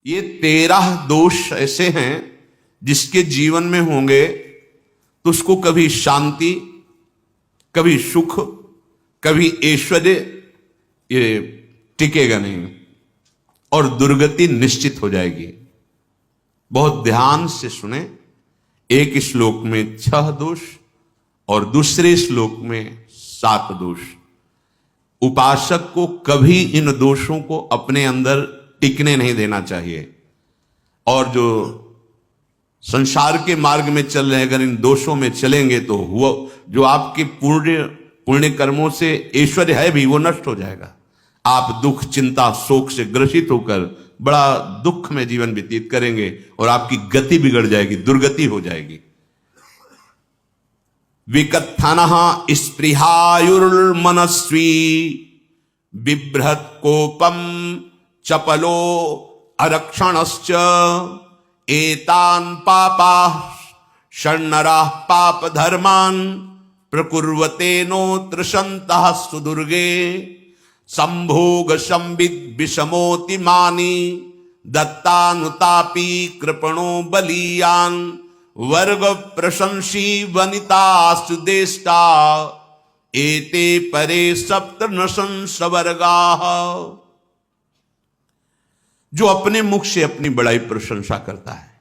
ये 13 दोष ऐसे हैं जिसके जीवन में होंगे तो उसको कभी शांति, कभी सुख, कभी ऐश्वर्य ये टिकेगा नहीं और दुर्गति निश्चित हो जाएगी। बहुत ध्यान से सुने। एक श्लोक में 6 दोष और दूसरे श्लोक में 7 दोष। उपासक को कभी इन दोषों को अपने अंदर टिकने नहीं देना चाहिए। और जो संसार के मार्ग में चल रहे हैं, अगर इन दोषों में चलेंगे तो वो जो आपके पुण्य कर्मों से ऐश्वर्य है भी वो नष्ट हो जाएगा। आप दुख, चिंता, शोक से ग्रसित होकर बड़ा दुख में जीवन व्यतीत करेंगे और आपकी गति बिगड़ जाएगी, दुर्गति हो जाएगी। विकत्थनः स्पृहायुर्मनस्वी बिभ्रत कोपम चपलो अरक्षणश्च एतान् पापाः षण्णराः पाप धर्मान् प्रकुर्वते नोऽत्र सन्तः सुदुर्गे संभोग संविद विषमोति मानी दत्तानुतापी कृपणो बलीयान वर्ग प्रशंसी वनितास्तु देष्टा एते परे सप्त नशं सवर्गाः। जो अपने मुख से अपनी बड़ाई प्रशंसा करता है,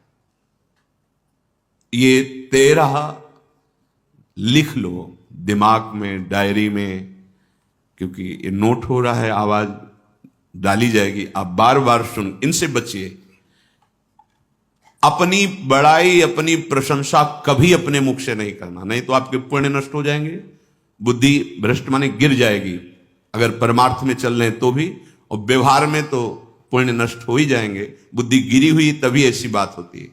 ये 13 लिख लो दिमाग में, डायरी में, क्योंकि ये नोट हो रहा है, आवाज डाली जाएगी, आप बार बार सुन, इनसे बचिए। अपनी बड़ाई, अपनी प्रशंसा कभी अपने मुख से नहीं करना, नहीं तो आपके पुण्य नष्ट हो जाएंगे, बुद्धि भ्रष्ट माने गिर जाएगी। अगर परमार्थ में चल रहे हैं तो भी, और व्यवहार में तो पुण्य नष्ट हो ही जाएंगे। बुद्धि गिरी हुई तभी ऐसी बात होती है।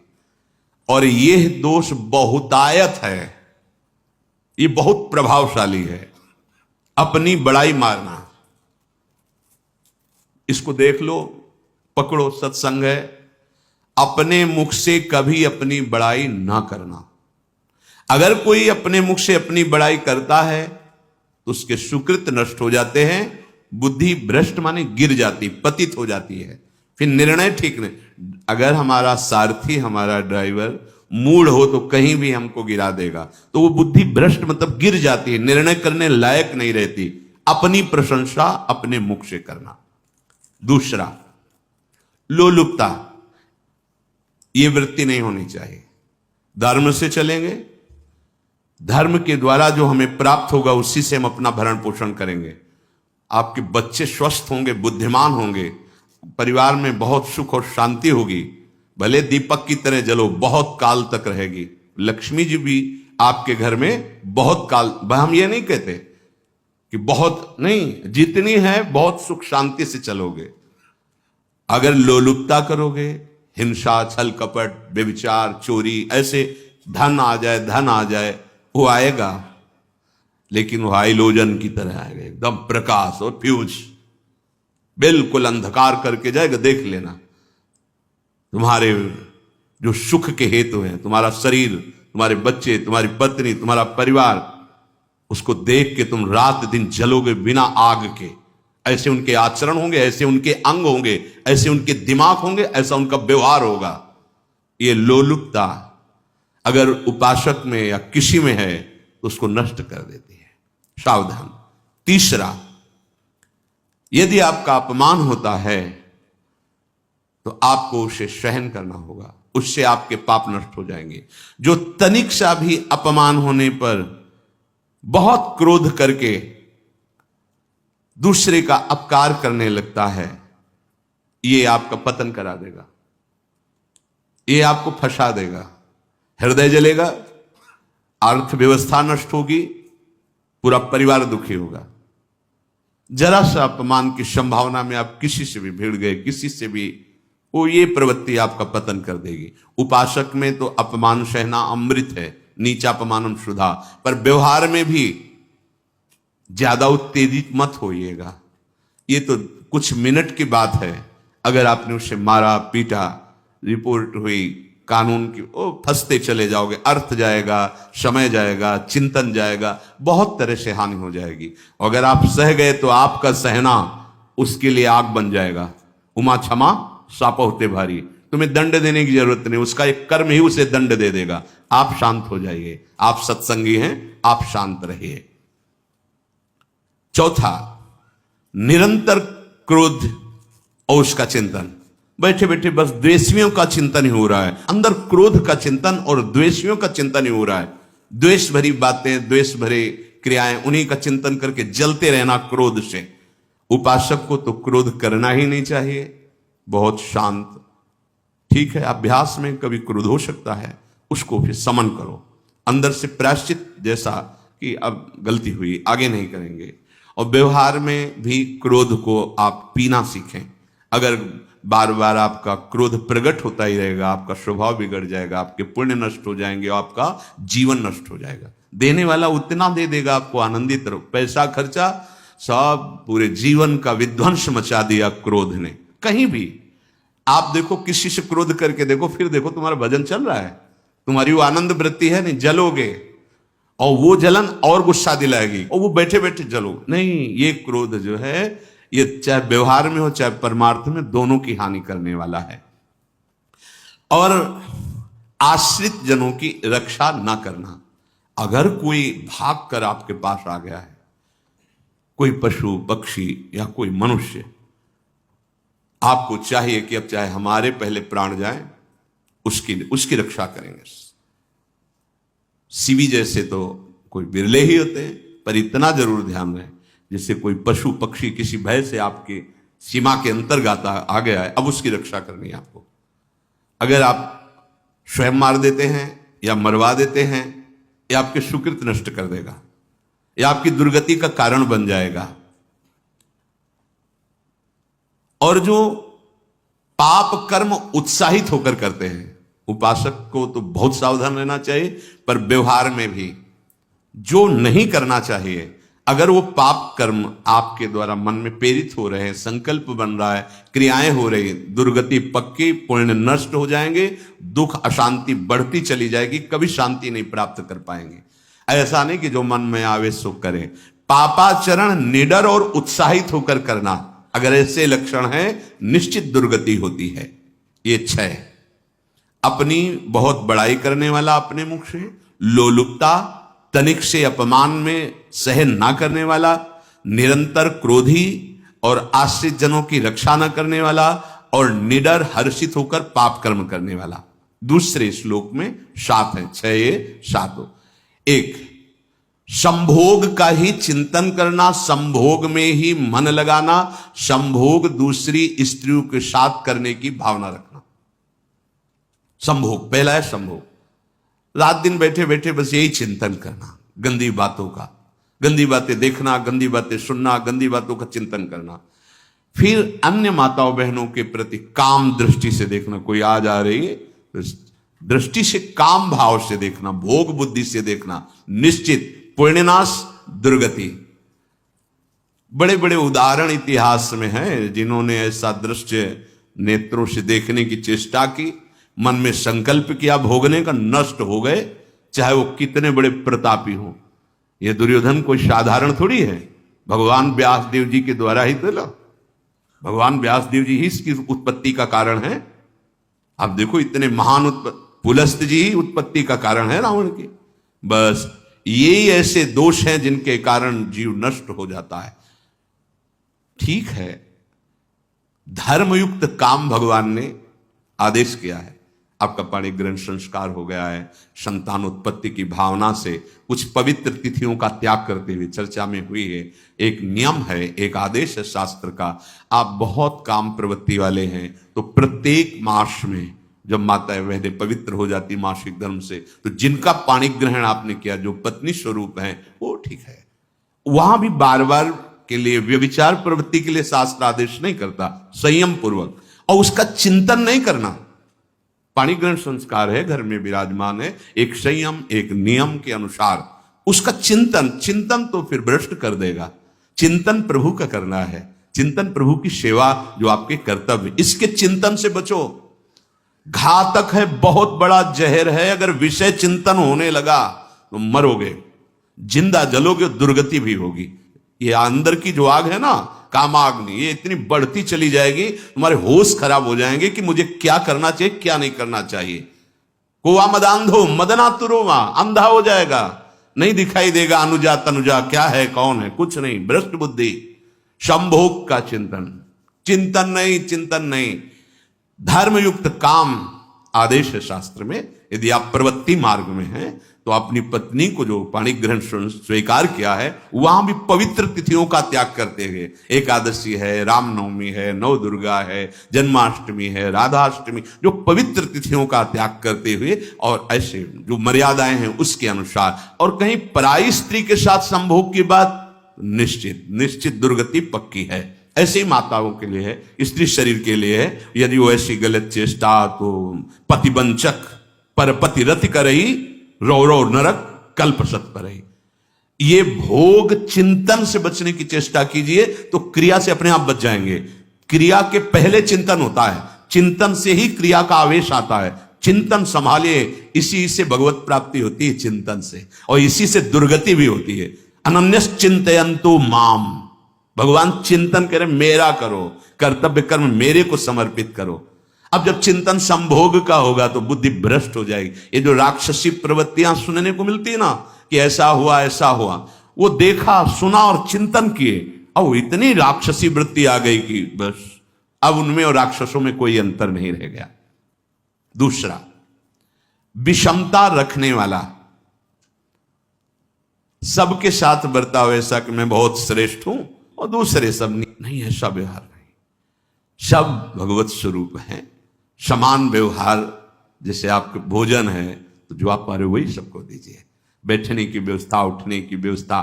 और यह दोष बहुतायत है, ये बहुत प्रभावशाली है। अपनी बड़ाई मारना, इसको देख लो, पकड़ो, सत्संग है। अपने मुख से कभी अपनी बड़ाई ना करना। अगर कोई अपने मुख से अपनी बड़ाई करता है तो उसके सुकृत नष्ट हो जाते हैं, बुद्धि भ्रष्ट माने गिर जाती, पतित हो जाती है, फिर निर्णय ठीक नहीं। अगर हमारा सारथी, हमारा ड्राइवर मूढ़ हो तो कहीं भी हमको गिरा देगा, तो वो बुद्धि भ्रष्ट मतलब गिर जाती है, निर्णय करने लायक नहीं रहती। अपनी प्रशंसा अपने मुख से करना। दूसरा, लोलुपता, ये वृत्ति नहीं होनी चाहिए। धर्म से चलेंगे, धर्म के द्वारा जो हमें प्राप्त होगा उसी से हम अपना भरण पोषण करेंगे। आपके बच्चे स्वस्थ होंगे, बुद्धिमान होंगे, परिवार में बहुत सुख और शांति होगी, भले दीपक की तरह जलो, बहुत काल तक रहेगी। लक्ष्मी जी भी आपके घर में बहुत काल, हम ये नहीं कहते कि बहुत नहीं, जितनी है बहुत सुख शांति से चलोगे। अगर लोलुपता करोगे, हिंसा, छल कपट, व्यभिचार, चोरी, ऐसे धन आ जाए, वो आएगा, लेकिन वो हाइलोजन की तरह आएगा, एकदम प्रकाश और फ्यूज, बिल्कुल अंधकार करके जाएगा। देख लेना, तुम्हारे जो सुख के हेतु हैं, तुम्हारा शरीर, तुम्हारे बच्चे, तुम्हारी पत्नी, तुम्हारा परिवार, उसको देख के तुम रात दिन जलोगे बिना आग के। ऐसे उनके आचरण होंगे, ऐसे उनके अंग होंगे, ऐसे उनके दिमाग होंगे, ऐसा उनका व्यवहार होगा। ये लोलुपता अगर उपासक में या किसी में है तो उसको नष्ट कर देती है। सावधान। तीसरा, यदि आपका अपमान होता है तो आपको उसे सहन करना होगा, उससे आपके पाप नष्ट हो जाएंगे। जो तनिक सा भी अपमान होने पर बहुत क्रोध करके दूसरे का अपकार करने लगता है, ये आपका पतन करा देगा, ये आपको फंसा देगा, हृदय जलेगा, अर्थव्यवस्था नष्ट होगी, पूरा परिवार दुखी होगा। जरा सा अपमान की संभावना में आप किसी से भी भिड़ गए, किसी से भी, वो ये प्रवृत्ति आपका पतन कर देगी। उपासक में तो अपमान सहना अमृत है, नीचापमानम सुधा, पर व्यवहार में भी ज्यादा उत्तेजित मत होइएगा। ये तो कुछ मिनट की बात है, अगर आपने उसे मारा, पीटा, रिपोर्ट हुई कानून की, ओ फंसते चले जाओगे, अर्थ जाएगा, समय जाएगा, चिंतन जाएगा, बहुत तरह से हानि हो जाएगी। अगर आप सह गए तो आपका सहना उसके लिए आग बन जाएगा। उमा क्षमा सापहुते भारी, तुम्हें दंड देने की जरूरत नहीं, उसका एक कर्म ही उसे दंड दे देगा। आप शांत हो जाइए, आप सत्संगी हैं, आप शांत रहिए। चौथा, निरंतर क्रोध और उसका चिंतन। बैठे बैठे बस द्वेषियों का चिंतन ही हो रहा है, अंदर क्रोध का चिंतन और द्वेषियों का चिंतन ही हो रहा है। द्वेष भरी बातें, द्वेष भरे क्रियाएं, उन्हीं का चिंतन करके जलते रहना क्रोध से। उपासक को तो क्रोध करना ही नहीं चाहिए, बहुत शांत। ठीक है, अभ्यास में कभी क्रोध हो सकता है, उसको फिर समन करो, अंदर से प्रायश्चित, जैसा कि अब गलती हुई आगे नहीं करेंगे। और व्यवहार में भी क्रोध को आप पीना सीखें। अगर बार बार आपका क्रोध प्रकट होता ही रहेगा, आपका स्वभाव बिगड़ जाएगा, आपके पुण्य नष्ट हो जाएंगे, आपका जीवन नष्ट हो जाएगा। देने वाला उतना दे देगा, आपको आनंदित रहो, पैसा खर्चा सब, पूरे जीवन का विध्वंस मचा दिया क्रोध ने। कहीं भी आप देखो, किसी से क्रोध करके देखो, फिर देखो तुम्हारा भजन चल रहा है, तुम्हारी वो आनंद वृत्ति है नहीं, जलोगे और वो जलन और गुस्सा दिलाएगी, और वो बैठे बैठे जलो नहीं। ये क्रोध जो है, ये चाहे व्यवहार में हो चाहे परमार्थ में, दोनों की हानि करने वाला है। और आश्रित जनों की रक्षा ना करना। अगर कोई भाग कर आपके पास आ गया है, कोई पशु पक्षी या कोई मनुष्य, आपको चाहिए कि अब चाहे हमारे पहले प्राण जाएं, उसकी रक्षा करेंगे। सीवी जैसे तो कोई बिरले ही होते हैं, पर इतना जरूर ध्यान रहे, जैसे कोई पशु पक्षी किसी भय से आपके सीमा के अंतर्गत आ गया है, अब उसकी रक्षा करनी है आपको। अगर आप स्वयं मार देते हैं या मरवा देते हैं, या आपके सुकृत नष्ट कर देगा, या आपकी दुर्गति का कारण बन जाएगा। और जो पाप कर्म उत्साहित होकर करते हैं, उपासक को तो बहुत सावधान रहना चाहिए, पर व्यवहार में भी जो नहीं करना चाहिए, अगर वो पाप कर्म आपके द्वारा मन में प्रेरित हो रहे हैं, संकल्प बन रहा है, क्रियाएं हो रही, दुर्गति पक्की, पुण्य नष्ट हो जाएंगे, दुख अशांति बढ़ती चली जाएगी, कभी शांति नहीं प्राप्त कर पाएंगे। ऐसा नहीं कि जो मन में आवे सो करें। पापाचरण निडर और उत्साहित होकर करना, अगर ऐसे लक्षण है, निश्चित दुर्गति होती है। ये 6, अपनी बहुत बड़ाई करने वाला अपने मुख से, लोलुपता, तनिक से अपमान में सहन ना करने वाला, निरंतर क्रोधी और आश्रित जनों की रक्षा न करने वाला, और निडर हर्षित होकर पाप कर्म करने वाला। दूसरे श्लोक में 7 है, 6 ये 7। 1, संभोग का ही चिंतन करना, संभोग में ही मन लगाना, संभोग दूसरी स्त्रियों के साथ करने की भावना रखना। संभोग, पहला है संभोग। रात दिन बैठे बैठे बस यही चिंतन करना, गंदी बातों का, गंदी बातें देखना, गंदी बातें सुनना, गंदी बातों का चिंतन करना। फिर अन्य माताओं बहनों के प्रति काम दृष्टि से देखना, कोई आ जा रही है तो दृष्टि से, काम भाव से देखना, भोग बुद्धि से देखना, निश्चित पुण्यनाश दुर्गति। बड़े बड़े उदाहरण इतिहास में हैं जिन्होंने ऐसा दृश्य नेत्रों से देखने की चेष्टा की, मन में संकल्प किया भोगने का, नष्ट हो गए, चाहे वो कितने बड़े प्रतापी हो। ये दुर्योधन कोई साधारण थोड़ी है, भगवान व्यासदेव जी के द्वारा ही तो, भगवान व्यासदेव जी ही इसकी उत्पत्ति का कारण है। आप देखो, इतने महान पुलस्त जी ही उत्पत्ति का कारण है रावण की। बस यही ऐसे दोष हैं जिनके कारण जीव नष्ट हो जाता है। ठीक है, धर्मयुक्त काम भगवान ने आदेश किया है, आपका पाणी ग्रहण संस्कार हो गया है, संतान उत्पत्ति की भावना से कुछ पवित्र तिथियों का त्याग करते हुए चर्चा में हुई है। एक नियम है, एक आदेश है शास्त्र का। आप बहुत काम प्रवृत्ति वाले हैं तो प्रत्येक मास में जब माता बहनें पवित्र हो जाती मासिक धर्म से, तो जिनका पाणी ग्रहण आपने किया, जो पत्नी स्वरूप है, वो ठीक है। वहां भी बार बार के लिए व्यभिचार प्रवृत्ति के लिए शास्त्र आदेश नहीं करता, संयम पूर्वक, और उसका चिंतन नहीं करना। पाणी ग्रहण संस्कार है, घर में विराजमान है, एक संयम एक नियम के अनुसार उसका चिंतन तो फिर भ्रष्ट कर देगा। चिंतन प्रभु का करना है, चिंतन प्रभु की सेवा जो आपके कर्तव्य, इसके चिंतन से बचो। घातक है, बहुत बड़ा जहर है। अगर विषय चिंतन होने लगा तो मरोगे, जिंदा जलोगे, दुर्गति भी होगी। ये अंदर की जो आग है ना, कामाग्नि ये इतनी बढ़ती चली जाएगी, तुम्हारे होश खराब हो जाएंगे कि मुझे क्या करना चाहिए क्या नहीं करना चाहिए। कोवा मदांधो मदनातुरोवा, अंधा हो जाएगा, नहीं दिखाई देगा अनुजा तनुजा क्या है कौन है, कुछ नहीं, भ्रष्ट बुद्धि। संभोग का चिंतन, चिंतन नहीं, चिंतन नहीं। धर्मयुक्त काम आदेश है शास्त्र में। यदि आप प्रवृत्ति मार्ग में हैं तो अपनी पत्नी को जो पाणी ग्रहण स्वीकार किया है वहां भी पवित्र तिथियों का त्याग करते हुए, एकादशी है, रामनवमी है, नव दुर्गा है, जन्माष्टमी है, राधाष्टमी, जो पवित्र तिथियों का त्याग करते हुए और ऐसे जो मर्यादाएं हैं उसके अनुसार, और कहीं पराई स्त्री के साथ संभोग की बात निश्चित निश्चित दुर्गति पक्की है। ऐसे ही माताओं के लिए है, स्त्री शरीर के लिए है। यदि वो ऐसी गलत चेष्टा तो पतिवंचक पर पति रति करही, रो रो नरक कल्प सत परही। ये भोग चिंतन से बचने की चेष्टा कीजिए तो क्रिया से अपने आप बच जाएंगे। क्रिया के पहले चिंतन होता है, चिंतन से ही क्रिया का आवेश आता है। चिंतन संभालिए, इसी से भगवत प्राप्ति होती है, चिंतन से, और इसी से दुर्गति भी होती है। अनन्यस चिंतयन्तु माम, भगवान चिंतन करे मेरा करो, कर्तव्य कर्म मेरे को समर्पित करो। अब जब चिंतन संभोग का होगा तो बुद्धि भ्रष्ट हो जाएगी। ये जो राक्षसी प्रवृत्तियां सुनने को मिलती है ना कि ऐसा हुआ, वो देखा सुना और चिंतन किए, अब इतनी राक्षसी वृत्ति आ गई कि बस अब उनमें और राक्षसों में कोई अंतर नहीं रह गया। दूसरा, विषमता रखने वाला, सबके साथ बर्ताव ऐसा कि मैं बहुत श्रेष्ठ हूं और दूसरे सब नहीं, ऐसा व्यवहार नहीं। सब भगवत स्वरूप है, समान व्यवहार। जैसे आपके भोजन है तो जो आप पा रहे हो वही सबको दीजिए, बैठने की व्यवस्था, उठने की व्यवस्था,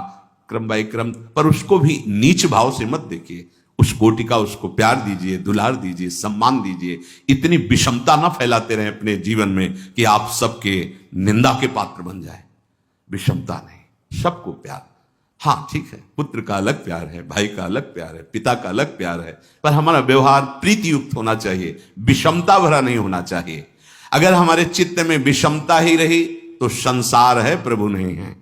क्रम बाय क्रम, पर उसको भी नीच भाव से मत देखिए। उस कोटि का उसको प्यार दीजिए, दुलार दीजिए, सम्मान दीजिए। इतनी विषमता ना फैलाते रहे अपने जीवन में कि आप सबके निंदा के पात्र बन जाए। विषमता नहीं, सबको प्यार। हाँ ठीक है, पुत्र का अलग प्यार है, भाई का अलग प्यार है, पिता का अलग प्यार है, पर हमारा व्यवहार प्रीति युक्त होना चाहिए, विषमता भरा नहीं होना चाहिए। अगर हमारे चित्त में विषमता ही रही तो संसार है, प्रभु नहीं है।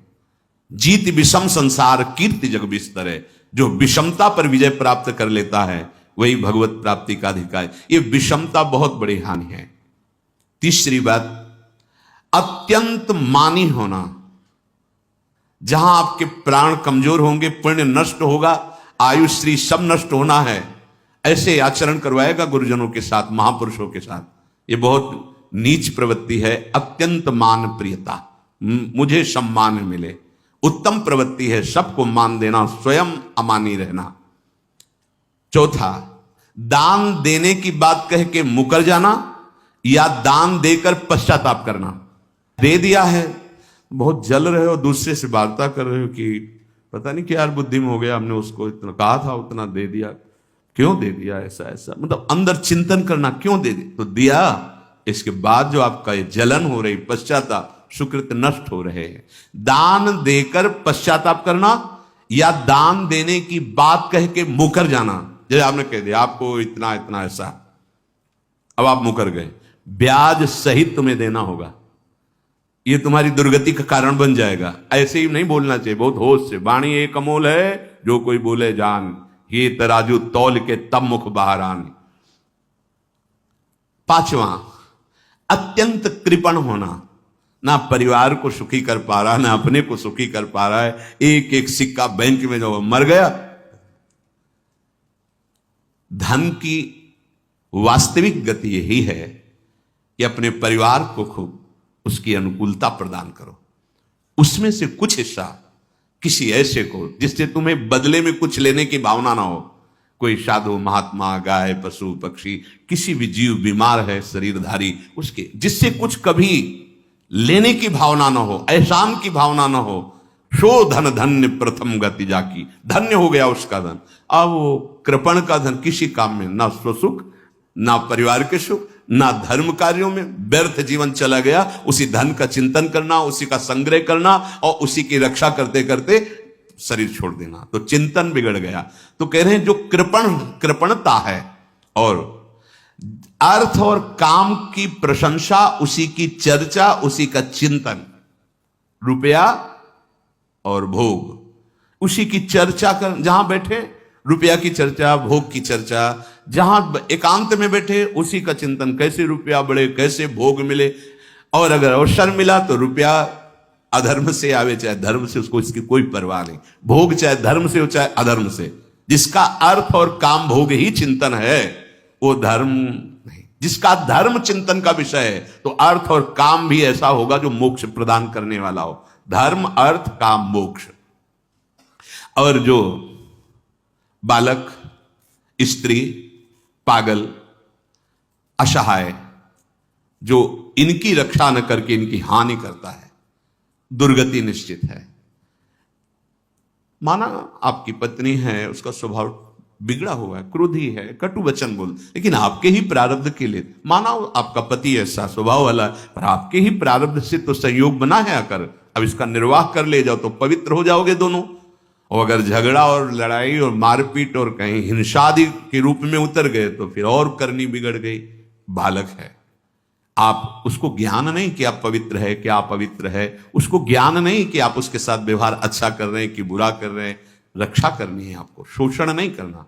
जीत विषम संसार कीर्ति जग बिस्तर है। जो विषमता पर विजय प्राप्त कर लेता है वही भगवत प्राप्ति का अधिकारी। ये विषमता बहुत बड़ी हानि है। तीसरी बात, अत्यंत मानी होना। जहां आपके प्राण कमजोर होंगे, पुण्य नष्ट होगा, आयु श्री सब नष्ट होना है, ऐसे आचरण करवाएगा गुरुजनों के साथ, महापुरुषों के साथ। ये बहुत नीच प्रवृत्ति है। अत्यंत मान प्रियता, मुझे सम्मान मिले, उत्तम प्रवृत्ति है। सबको मान देना, स्वयं अमानी रहना। चौथा, दान देने की बात कह के मुकर जाना या दान देकर पश्चाताप करना। दे दिया है, बहुत जल रहे हो, दूसरे से वार्ता कर रहे हो कि पता नहीं क्या यार बुद्धि में हो गया, हमने उसको इतना कहा था, उतना दे दिया, क्यों दे दिया, ऐसा ऐसा, मतलब अंदर चिंतन करना, क्यों दे दिया तो दिया। इसके बाद जो आपका ये जलन हो रही, पश्चाताप, सुकृत नष्ट हो रहे हैं। दान देकर पश्चाताप करना या दान देने की बात कह के मुकर जाना। जैसे आपने कह दिया आपको इतना इतना ऐसा, अब आप मुकर गए, ब्याज सहित तुम्हें देना होगा, ये तुम्हारी दुर्गति का कारण बन जाएगा। ऐसे ही नहीं बोलना चाहिए, बहुत होश से। वाणी एक अमोल है, जो कोई बोले जान, ये तराजू तौल के तब मुख बाहर आन। पांचवा, अत्यंत कृपण होना। ना परिवार को सुखी कर पा रहा, ना अपने को सुखी कर पा रहा है। एक एक सिक्का बैंक में जो मर गया। धन की वास्तविक गति यही है कि अपने परिवार को खूब उसकी अनुकूलता प्रदान करो, उसमें से कुछ हिस्सा किसी ऐसे को जिससे तुम्हें बदले में कुछ लेने की भावना ना हो। कोई साधु महात्मा, गाय, पशु, पक्षी, किसी भी जीव बीमार है शरीरधारी, उसके जिससे कुछ कभी लेने की भावना ना हो, एहसान की भावना ना हो। शो धन धन्य प्रथम गति जाकी, धन्य हो गया उसका धन। अब वो कृपण का धन किसी काम में ना स्वसुख, ना परिवार के सुख, ना धर्म कार्यों में, व्यर्थ जीवन चला गया। उसी धन का चिंतन करना, उसी का संग्रह करना और उसी की रक्षा करते करते शरीर छोड़ देना, तो चिंतन बिगड़ गया। तो कह रहे हैं जो कृपणता है और अर्थ और काम की प्रशंसा, उसी की चर्चा, उसी का चिंतन, रुपया और भोग, उसी की चर्चा कर, जहां बैठे रुपया की चर्चा, भोग की चर्चा, जहां एकांत में बैठे उसी का चिंतन, कैसे रुपया बढ़े, कैसे भोग मिले। और अगर अवसर मिला तो रुपया अधर्म से आवे चाहे धर्म से, उसको इसकी कोई परवाह नहीं। भोग चाहे धर्म से हो चाहे अधर्म से, जिसका अर्थ और काम भोग ही चिंतन है वो धर्म नहीं। जिसका धर्म चिंतन का विषय है तो अर्थ और काम भी ऐसा होगा जो मोक्ष प्रदान करने वाला हो। धर्म, अर्थ, काम, मोक्ष। और जो बालक, स्त्री, पागल, असहाय, जो इनकी रक्षा न करके इनकी हानि करता है, दुर्गति निश्चित है। माना आपकी पत्नी है, उसका स्वभाव बिगड़ा हुआ है, क्रोधी है, कटु वचन बोल, लेकिन आपके ही प्रारब्ध के लिए, माना आपका पति ऐसा स्वभाव वाला, पर आपके ही प्रारब्ध से तो संयोग बना है आकर, अब इसका निर्वाह कर ले जाओ तो पवित्र हो जाओगे दोनों। और अगर झगड़ा और लड़ाई और मारपीट और कहीं हिंसादि के रूप में उतर गए तो फिर और करनी बिगड़ गई। बालक है, आप उसको ज्ञान नहीं कि आप पवित्र है, कि आप पवित्र है, उसको ज्ञान नहीं कि आप उसके साथ व्यवहार अच्छा कर रहे हैं कि बुरा कर रहे हैं। रक्षा करनी है आपको, शोषण नहीं करना।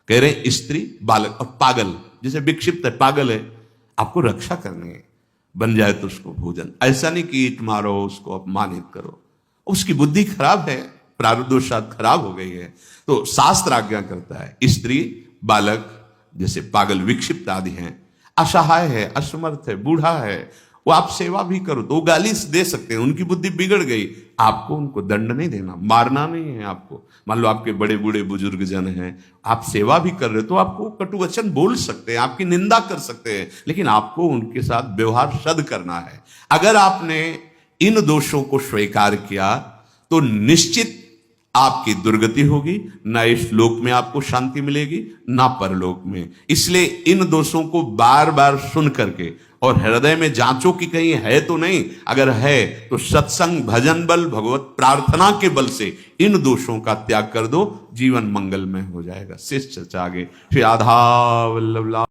कह रहे हैं स्त्री, बालक और पागल, जैसे विक्षिप्त है, पागल है, आपको रक्षा करनी है। बन जाए तो उसको भोजन, ऐसा नहीं कि ईंट मारो, उसको अपमानित करो, उसकी बुद्धि खराब है, प्रारब्धवशात खराब हो गई है। तो शास्त्र आज्ञा करता है स्त्री, बालक, जैसे पागल, विक्षिप्त आदि हैं, असहाय है, असमर्थ है, बूढ़ा है, वो आप सेवा भी करो तो वो गाली दे सकते हैं, उनकी बुद्धि बिगड़ गई, आपको उनको दंड नहीं देना, मारना नहीं है आपको। मान लो आपके बड़े बूढ़े बुजुर्ग जन हैं, आप सेवा भी कर रहे हो तो आपको कटु वचन बोल सकते हैं, आपकी निंदा कर सकते हैं, लेकिन आपको उनके साथ व्यवहार सद करना है। अगर आपने इन दोषों को स्वीकार किया तो निश्चित आपकी दुर्गति होगी, ना इस लोक में आपको शांति मिलेगी ना परलोक में। इसलिए इन दोषों को बार बार सुन करके और हृदय में जांचो कि कहीं है तो नहीं, अगर है तो सत्संग, भजन बल, भगवत प्रार्थना के बल से इन दोषों का त्याग कर दो, जीवन मंगलमय हो जाएगा। शेष चर्चा आगे श्री राधा वल्लभ।